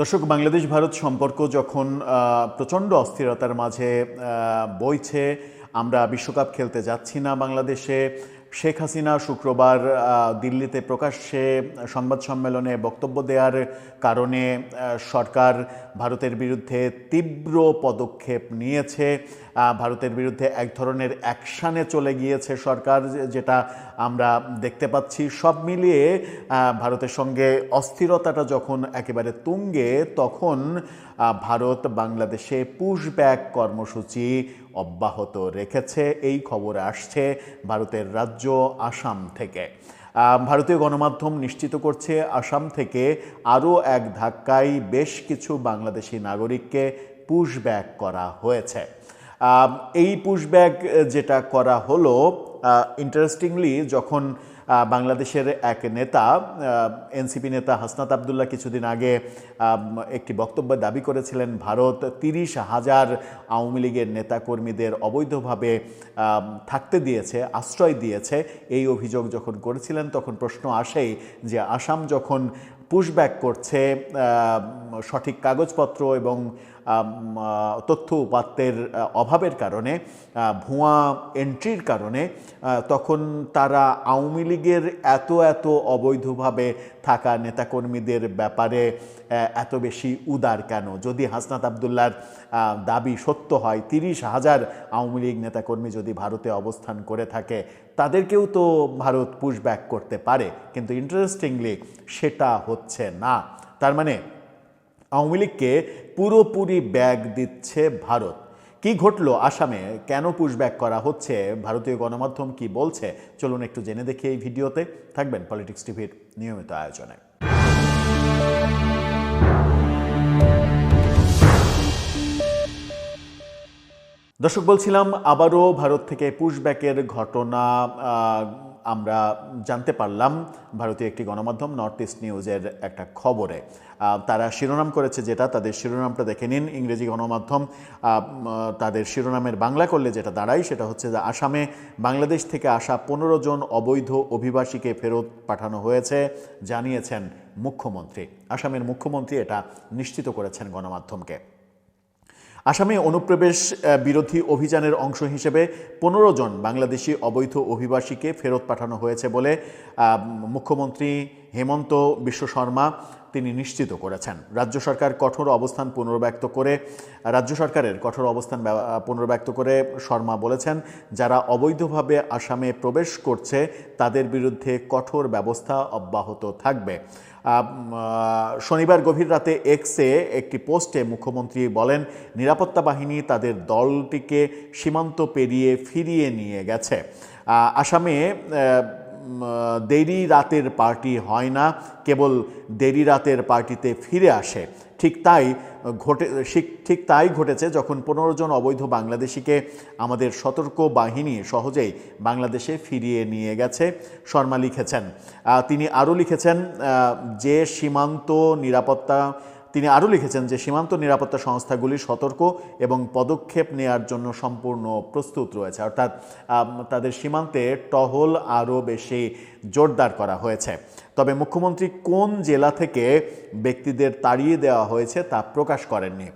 দর্শক, বাংলাদেশ ভারত সম্পর্ক যখন প্রচণ্ড অস্থিরতার মাঝে বইছে, আমরা বিশ্বকাপ খেলতে যাচ্ছি না বাংলাদেশে। শেখ হাসিনা শুক্রবার দিল্লিতে প্রকাশ্যে সংবাদ সম্মেলনে বক্তব্য দেওয়ার কারণে সরকার ভারতের বিরুদ্ধে তীব্র পদক্ষেপ নিয়েছে। ভারতের বিরুদ্ধে এক ধরনের অ্যাকশানে চলে গিয়েছে সরকার, যেটা আমরা দেখতে পাচ্ছি। সব মিলিয়ে ভারতের সঙ্গে অস্থিরতাটা যখন একেবারে তুঙ্গে, তখন ভারত বাংলাদেশে পুশব্যাক কর্মসূচি অব্যাহত রেখেছে। এই খবর আসছে ভারতের রাজ্য আসাম থেকে। ভারতীয় গণমাধ্যম নিশ্চিত করছে, আসাম থেকে আরও এক ধাক্কায় বেশ কিছু বাংলাদেশি নাগরিককে পুশব্যাক করা হয়েছে। এই পুশব্যাক যেটা করা হলো, ইন্টারেস্টিংলি, যখন বাংলাদেশের এক নেতা, এনসিপি নেতা হাসনাত আবদুল্লাহ কিছুদিন আগে একটি বক্তব্যে দাবি করেছিলেন ভারত 30,000 আওয়ামী লীগের নেতাকর্মীদের অবৈধভাবে থাকতে দিয়েছে, আশ্রয় দিয়েছে, এই অভিযোগ যখন করেছিলেন, তখন প্রশ্ন আসেই যে আসাম যখন পুশব্যাক করছে সঠিক কাগজপত্র এবং তথ্য উপাত্তের অভাবের কারণে, ভুয়া এন্ট্রির কারণে, তখন তারা আওয়ামী লীগের এত অবৈধভাবে থাকা নেতাকর্মীদের ব্যাপারে এত বেশি উদার কেন? যদি হাসনাত আবদুল্লাহর দাবি সত্য হয়, 30,000 আওয়ামী লীগ নেতাকর্মী যদি ভারতে অবস্থান করে থাকে, তাদেরকেও তো ভারত পুশব্যাক করতে পারে। কিন্তু ইন্টারেস্টিংলি সেটা হচ্ছে না। তার মানে আওয়ামী লীগকে পুরোপুরি ব্যাগ দিচ্ছে ভারত। কি ঘটলো আসামে? কেন পুশব্যাক করা হচ্ছে? ভারতীয় গণমাধ্যম কি বলছে? চলুন একটু জেনে দেখি এই ভিডিওতে। থাকবেন পলিটিক্স টিভির নিয়মিত আয়োজনে। দর্শক, বলছিলাম আবারও ভারত থেকে পুশব্যাকের ঘটনা আমরা জানতে পারলাম ভারতীয় একটি গণমাধ্যম নর্থ ইস্ট নিউজের একটা খবরে। তারা শিরোনাম করেছে, যেটা তাদের শিরোনামটা দেখে নিন। ইংরেজি গণমাধ্যম তাদের শিরোনামের বাংলা করলে যেটা দাঁড়ায় সেটা হচ্ছে যে আসামে বাংলাদেশ থেকে আসা 15 জন অবৈধ অভিবাসীকে ফেরত পাঠানো হয়েছে, জানিয়েছেন মুখ্যমন্ত্রী। আসামের মুখ্যমন্ত্রী এটা নিশ্চিত করেছেন গণমাধ্যমকে। আসামে অনুপ্রবেশ বিরোধী অভিযানের অংশ হিসেবে 15 জন বাংলাদেশি অবৈধ অভিবাসীকে ফেরত পাঠানো হয়েছে বলে মুখ্যমন্ত্রী হেমন্ত বিশ্ব শর্মা তিনি নিশ্চিত করেছেন। রাজ্য সরকারের কঠোর অবস্থান পুনর্ব্যক্ত করে শর্মা বলেছেন, যারা অবৈধভাবে আসামে প্রবেশ করছে তাদের বিরুদ্ধে কঠোর ব্যবস্থা অব্যাহত থাকবে। শনিবার গভীর রাতে এক্সে একটি পোস্টে মুখ্যমন্ত্রী বলেন, নিরাপত্তা বাহিনী তাদের দলটিকে সীমান্ত পেরিয়ে ফিরিয়ে নিয়ে গেছে। আসামে দেরি রাতের পার্টি হয় না, কেবল দেরি রাতের পার্টিতে ফিরে আসে। ঠিক তাই ঘটেছে যখন 15 জন অবৈধ বাংলাদেশিকে আমাদের সতর্ক বাহিনী সহজেই বাংলাদেশে ফিরিয়ে নিয়ে গেছে, শর্মা লিখেছেন। তিনি আরও লিখেছেন যে সীমান্ত নিরাপত্তা সংস্থাগুলি সতর্ক এবং পদক্ষেপ নেওয়ার জন্য সম্পূর্ণ প্রস্তুত রয়েছে। অর্থাৎ তাদের সীমান্তে টহল আরও বেশি জোরদার করা হয়েছে। তবে মুখ্যমন্ত্রী কোন জেলা থেকে ব্যক্তিদের তাড়িয়ে দেওয়া হয়েছে তা প্রকাশ করেননি।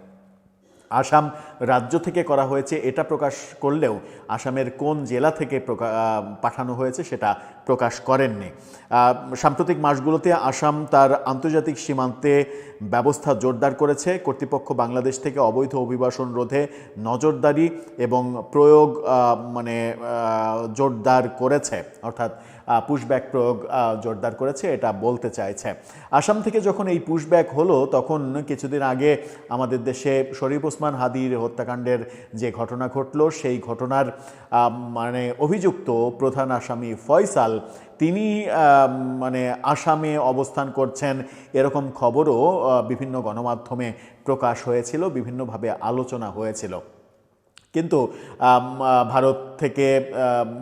আসাম রাজ্য থেকে করা হয়েছে এটা প্রকাশ করলেও আসামের কোন জেলা থেকে পাঠানো হয়েছে সেটা প্রকাশ করেননি। সাম্প্রতিক মাসগুলোতে আসাম তার আন্তর্জাতিক সীমান্তে ব্যবস্থা জোরদার করেছে। কর্তৃপক্ষ বাংলাদেশ থেকে অবৈধ অভিবাসন রোধে নজরদারি এবং প্রয়োগ জোরদার করেছে, অর্থাৎ পুশব্যাক প্রয়োগ জোরদার করেছে, এটা বলতে চাইছে। আসাম থেকে যখন এই পুশব্যাক হলো, তখন কিছুদিন আগে আমাদের দেশে শরীফ ওসমান হাদির হত্যাকাণ্ডের যে ঘটনা ঘটলো, সেই ঘটনার অভিযুক্ত প্রধান আসামি ফয়সাল, তিনি আসামে অবস্থান করছেন, এরকম খবরও বিভিন্ন গণমাধ্যমে প্রকাশ হয়েছিল, বিভিন্নভাবে আলোচনা হয়েছিল। কিন্তু ভারত থেকে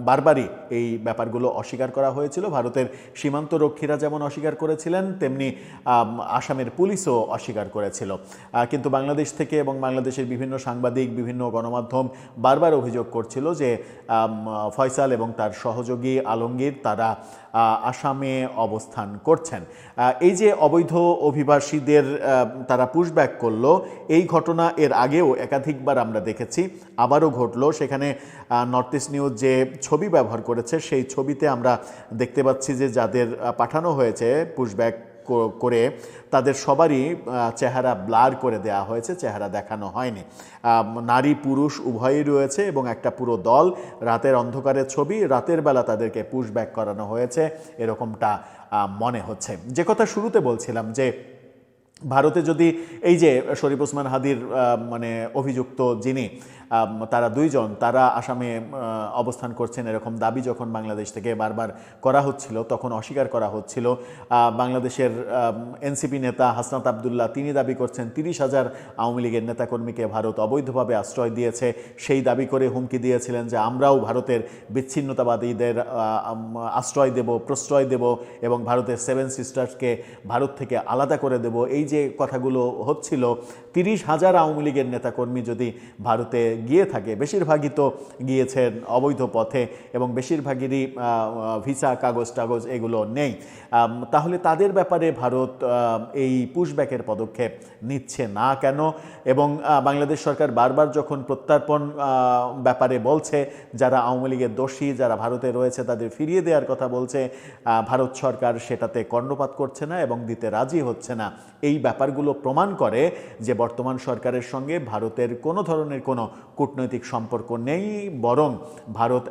বারবারই এই ব্যাপারগুলো অস্বীকার করা হয়েছিল। ভারতের সীমান্ত রক্ষীরা যেমন অস্বীকার করেছিলেন, তেমনি আসামের পুলিশও অস্বীকার করেছিল। কিন্তু বাংলাদেশ থেকে এবং বাংলাদেশের বিভিন্ন সাংবাদিক, বিভিন্ন গণমাধ্যম বারবার অভিযোগ করছিল যে ফয়সাল এবং তার সহযোগী আলমগীর তারা আসামে অবস্থান করছেন। এই যে অবৈধ অভিবাসীদের তারা পুশব্যাক করলো, এই ঘটনা এর আগেও একাধিকবার আমরা দেখেছি, আবারও ঘটলো। সেখানে নর্থ ইস্ট নিউজ যে ছবি ব্যবহার করেছে, সেই ছবিতে আমরা দেখতে পাচ্ছি যে যাদের পাঠানো হয়েছে পুশব্যাক করে তাদের সবারই চেহারা ব্লার করে দেওয়া হয়েছে, চেহারা দেখানো হয়নি। নারী পুরুষ উভয়ই রয়েছে এবং একটা পুরো দল, রাতের অন্ধকারের ছবি, রাতের বেলা তাদেরকে পুশব্যাক করানো হয়েছে এরকমটা মনে হচ্ছে। যে কথা শুরুতে বলছিলাম যে ভারতে যদি এই যে শরীফ ওসমান হাদির মানে অভিযুক্ত যিনি, তারা দুইজন, তারা আসামে অবস্থান করছেন এরকম দাবি যখন বাংলাদেশ থেকে বারবার করা হচ্ছিল, তখন অস্বীকার করা হচ্ছিল। বাংলাদেশের এনসিপি নেতা হাসনাত আবদুল্লাহ তিনি দাবি করছেন 30,000 আওয়ামী লীগের নেতাকর্মীকে ভারত অবৈধভাবে আশ্রয় দিয়েছে। সেই দাবি করে হুমকি দিয়েছিলেন যে আমরাও ভারতের বিচ্ছিন্নতাবাদীদের আশ্রয় দেব, প্রশ্রয় দেব এবং ভারতের 7 সিস্টার্সকে ভারত থেকে আলাদা করে দেব। এই যে কথাগুলো হচ্ছিল, 30,000 আওয়ামী লীগের নেতাকর্মী যদি ভারতে গিয়ে থাকে, বেশিরভাগই তো গিয়েছেন অবৈধ পথে এবং বেশিরভাগেরই ভিসা কাগজ টাগজ এগুলো নেই, তাহলে তাদের ব্যাপারে ভারত এই পুশব্যাকের পদক্ষেপ নিচ্ছে না কেন? এবং বাংলাদেশ সরকার বারবার যখন প্রত্যর্পণ ব্যাপারে বলছে, যারা আওয়ামী লীগের দোষী, যারা ভারতে রয়েছে তাদের ফিরিয়ে দেওয়ার কথা বলছে, ভারত সরকার সেটাতে কর্ণপাত করছে না এবং দিতে রাজি হচ্ছে না। এই ব্যাপারগুলো প্রমাণ করে যে বর্তমান সরকারের সঙ্গে ভারতের কোনো ধরনের কোনো কূটনৈতিক সম্পর্ক নেই, বরং ভারত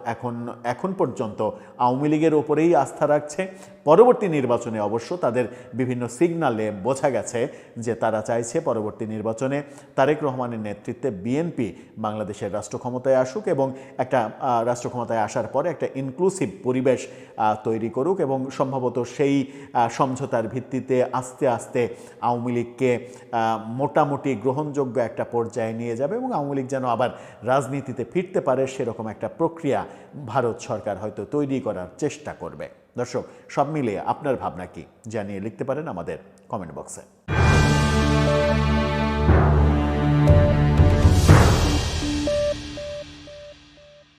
এখন পর্যন্ত আওয়ামী লীগের ওপরেই আস্থা রাখছে। পরবর্তী নির্বাচনে অবশ্য তাদের বিভিন্ন সিগনালে বোঝা গেছে যে তারা চাইছে পরবর্তী নির্বাচনে তারেক রহমানের নেতৃত্বে বিএনপি বাংলাদেশের রাষ্ট্র ক্ষমতায় আসুক এবং একটা রাষ্ট্র ক্ষমতায় আসার পরে একটা ইনক্লুসিভ পরিবেশ তৈরি করুক এবং সম্ভবত সেই সমঝোতার ভিত্তিতে আস্তে আস্তে আওয়ামী লীগকে মোটামুটি গ্রহণযোগ্য একটা পর্যায়ে নিয়ে যাবে এবং আওয়ামী লীগ যেন আবার রাজনীতিতে ফিরতে পারে সেরকম একটা প্রক্রিয়া ভারত সরকার হয়তো তৈরি করার চেষ্টা করবে। দর্শক, সব মিলিয়ে আপনার ভাবনা কি জানিয়ে লিখতে পারেন আমাদের কমেন্ট বক্সে।